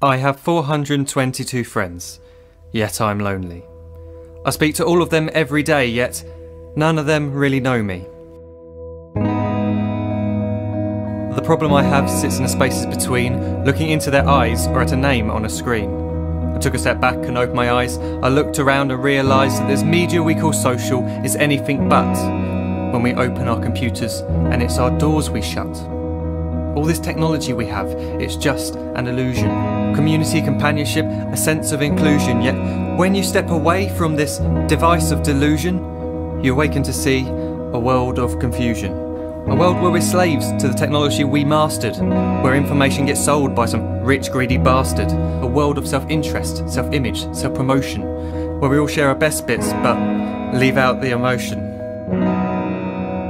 I have 422 friends, yet I'm lonely. I speak to all of them every day, yet none of them really know me. The problem I have sits in the spaces between looking into their eyes or at a name on a screen. I took a step back and opened my eyes. I looked around and realised that this media we call social is anything but when we open our computers and it's our doors we shut. All this technology we have, it's just an illusion. Community, companionship, a sense of inclusion, yet when you step away from this device of delusion, you awaken to see a world of confusion. A world where we're slaves to the technology we mastered, where information gets sold by some rich, greedy bastard. A world of self-interest, self-image, self-promotion, where we all share our best bits but leave out the emotion.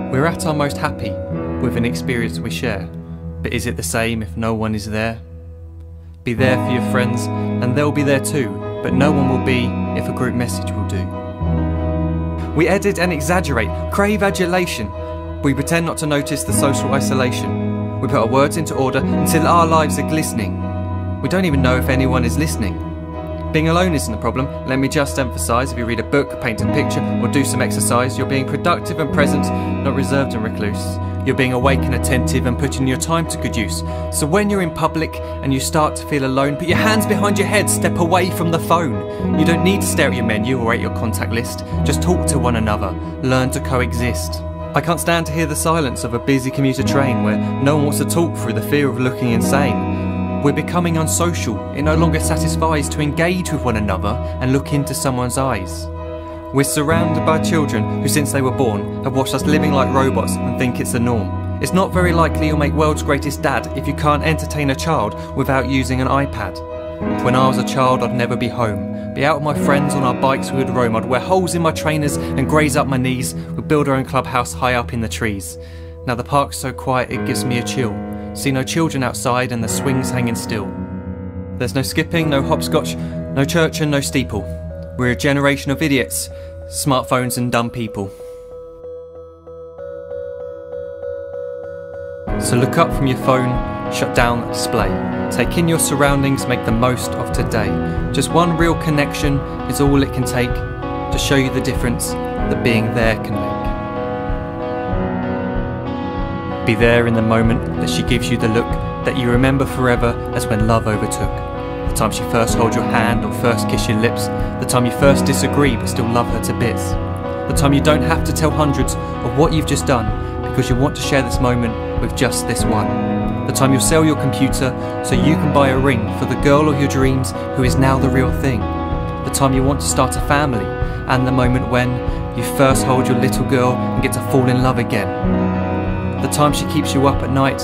We're at our most happy with an experience we share. But is it the same if no one is there? Be there for your friends and they'll be there too, but no one will be if a group message will do. We edit and exaggerate, crave adulation. We pretend not to notice the social isolation. We put our words into order until our lives are glistening. We don't even know if anyone is listening. Being alone isn't the problem. Let me just emphasise, if you read a book, paint a picture or do some exercise, you're being productive and present, not reserved and recluse. You're being awake and attentive and putting your time to good use. So when you're in public and you start to feel alone, put your hands behind your head, step away from the phone. You don't need to stare at your menu or at your contact list. Just talk to one another, learn to coexist. I can't stand to hear the silence of a busy commuter train where no one wants to talk through the fear of looking insane. We're becoming unsocial. It no longer satisfies to engage with one another and look into someone's eyes. We're surrounded by children who since they were born have watched us living like robots and think it's the norm. It's not very likely you'll make world's greatest dad if you can't entertain a child without using an iPad. When I was a child I'd never be home. Be out with my friends on our bikes we would roam. I'd wear holes in my trainers and graze up my knees. We'd build our own clubhouse high up in the trees. Now the park's so quiet it gives me a chill. See no children outside and the swings hanging still. There's no skipping, no hopscotch, no church and no steeple. We're a generation of idiots, smartphones and dumb people. So look up from your phone, shut down the display. Take in your surroundings, make the most of today. Just one real connection is all it can take to show you the difference that being there can make. Be there in the moment that she gives you the look that you remember forever as when love overtook. The time she first holds your hand or first kiss your lips. The time you first disagree but still love her to bits. The time you don't have to tell hundreds of what you've just done because you want to share this moment with just this one. The time you'll sell your computer so you can buy a ring for the girl of your dreams who is now the real thing. The time you want to start a family and the moment when you first hold your little girl and get to fall in love again. The time she keeps you up at night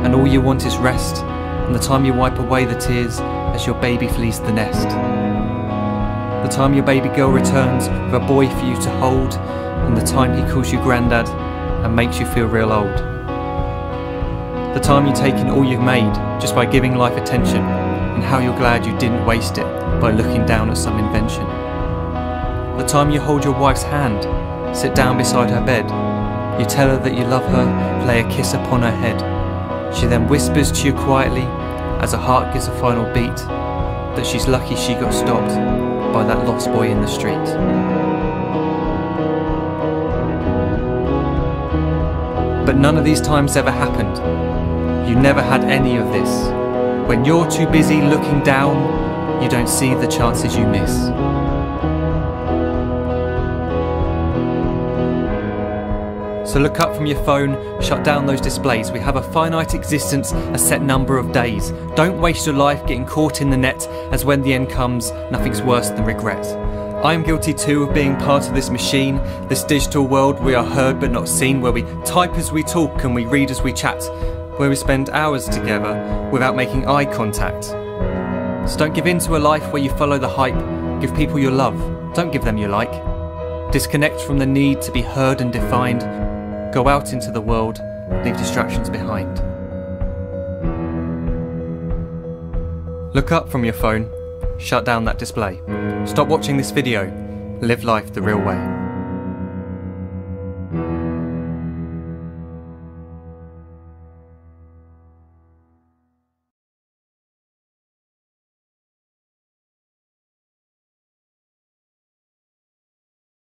and all you want is rest, and the time you wipe away the tears as your baby flees the nest. The time your baby girl returns with a boy for you to hold, and the time he calls you granddad and makes you feel real old. The time you take in all you've made just by giving life attention, and how you're glad you didn't waste it by looking down at some invention. The time you hold your wife's hand, sit down beside her bed, you tell her that you love her, lay a kiss upon her head. She then whispers to you quietly, as her heart gives a final beat, that she's lucky she got stopped by that lost boy in the street. But none of these times ever happened. You never had any of this. When you're too busy looking down, you don't see the chances you miss. So look up from your phone, shut down those displays. We have a finite existence, a set number of days. Don't waste your life getting caught in the net, as when the end comes, nothing's worse than regret. I am guilty too of being part of this machine, this digital world we are heard but not seen, where we type as we talk and we read as we chat, where we spend hours together without making eye contact. So don't give in to a life where you follow the hype. Give people your love, don't give them your like. Disconnect from the need to be heard and defined. Go out into the world, leave distractions behind. Look up from your phone, shut down that display. Stop watching this video, live life the real way.